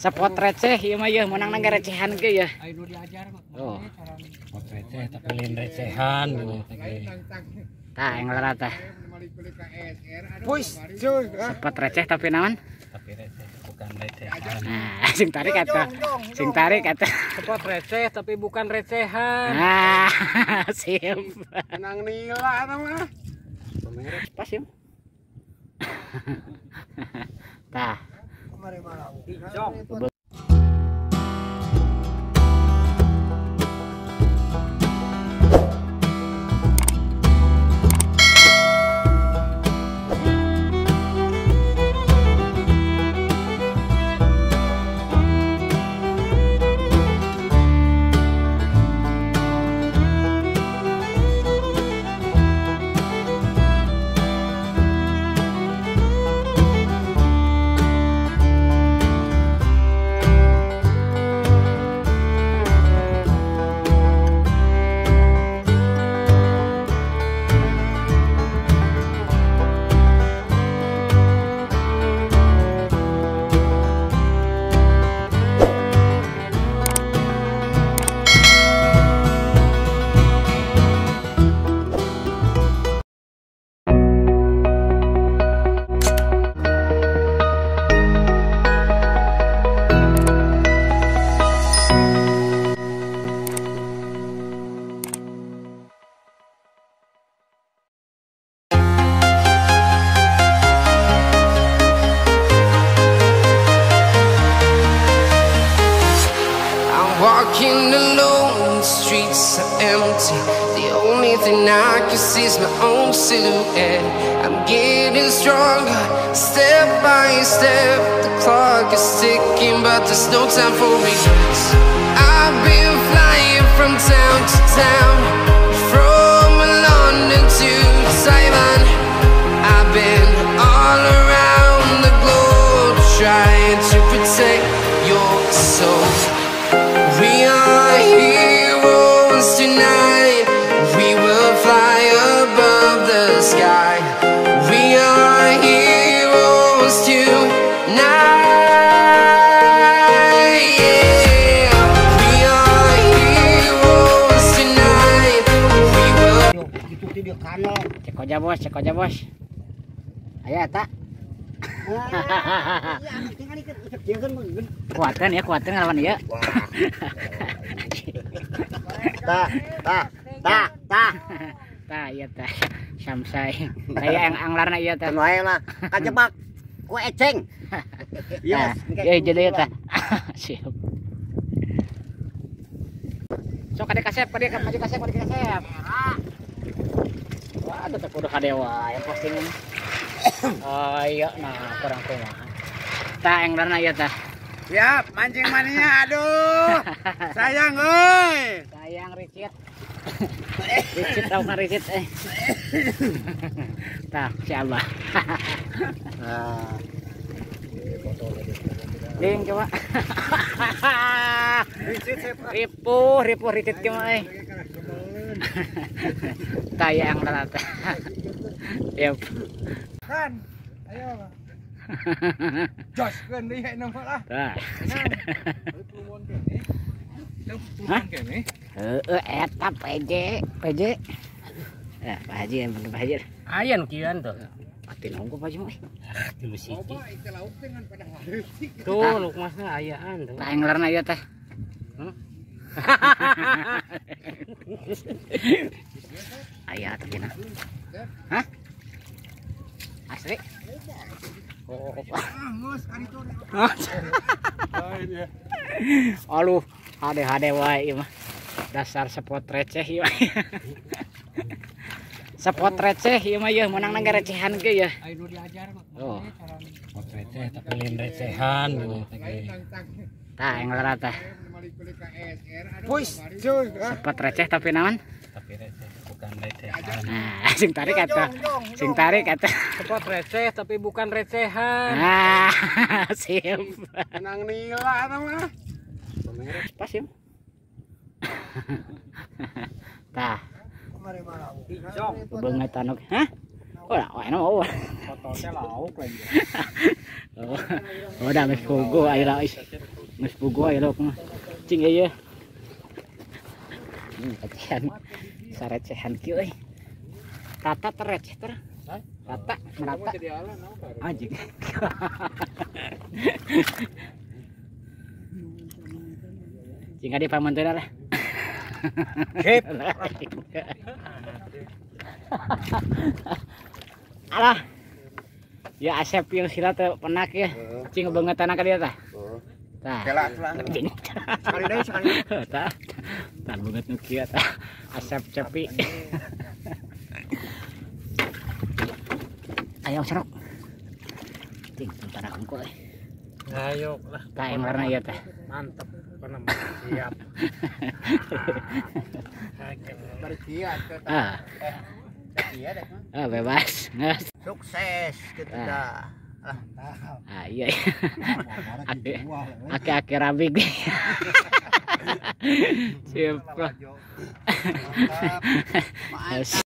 Spot receh ieu mah yeuh menang nang recehan ge ya. Anu diajar mah. Oh. Spot receh tapi lain recehan gitu. Tah yang lara tah. Push, cuy. Spot receh tapi naon? Tapi receh bukan recehan. Nah, sing tarik atuh. Sing tarik atuh. Spot receh tapi bukan recehan. Nah, sip. Menang nila mah. Pas yuk. Tah. Mari malam. Walking alone, the streets are empty. The only thing I can see is my own silhouette. I'm getting stronger, step by step. The clock is ticking, but there's no time for regrets. I've been flying from town to town, from London to Taiwan. I've been all around the globe, trying to protect your soul. We are heroes tonight. We will fly above the sky. We are heroes tonight. Yeah. We are heroes tonight. We will. Itu tidak kano. Cek aja bos. Aya eta. Kuatkan ngelawan ieu. Tah ieu tah. Samsai. Aya yang anglarna ieu teh. Wae mah kajebak ku eceng. Iya, jadi tah. Siap. Sok kade kasep, maju kasep. Wah, ada teh kudu hadewa yang postingan. Oh iya, nah kurang kumaha. Tah anglarna ieu tah. Siap, mancing mania. Aduh. Sayang euy. Sayang Ricit. Ricit tau kan Ricit Tah, si Abah. Ding coba. Ripuh Ricit gimana Tah ya yang rata. Yep. Kan. Ayo. Jos kan deui nama lah. Tah. Hah? Kene. Eta PJ. Ya, Pak Haji yang bener Pak Haji. Aya nu kieuan tuh. Pati nunggu Pak Haji mah. Dulu siki. Tuh lukmasna ayaan tuh. Tah anglarna ieu teh. Aya teh cenah. Hah? Asli? Oh. Aduh, hade wae ieu mah. Dasar spot receh ieu. Spot receh ieu mah yeuh menang nang recehan ge ya. Anu diajar mah. Oh. Spot receh tapi lain recehan gitu. Tah yang lara tah. Push, cuy. Spot receh tapi naon? Tapi receh bukan recehan. Nah, sing tarik atuh. Spot receh tapi bukan recehan. Nah, sip. Menang nila mah. Pas yuk. Tah. Mari malam. Banget anu. Hah? Ora, enak mau. Foto teh lauk lagi. Oh, udah mes kugu ayo Geus puguh aya lok mah. Cing ieu. Recehan. Sarecehan kieu euy. Rata tereceh ter. Rata merata. Anjing. Cing adi pamanteuna lah. Sip. Alah. Ya Asep yang sila teh penak ya. Cing beungeutana ka dieu tah. Tah. Kela tulang. Sekali deui sekali. Tah. Tan beungeut nu kieu tah. Asep cepi. Ayo serok. Ting tentara hungkul. Ayo lah. Tah yang warna ieu teh. Mantap. Penem. Siap. Berkiat ke Ah, iya deh. bebas. Nges. Sukses kita dah. Ah iya. Aki-aki rabig. Siap. Mantap.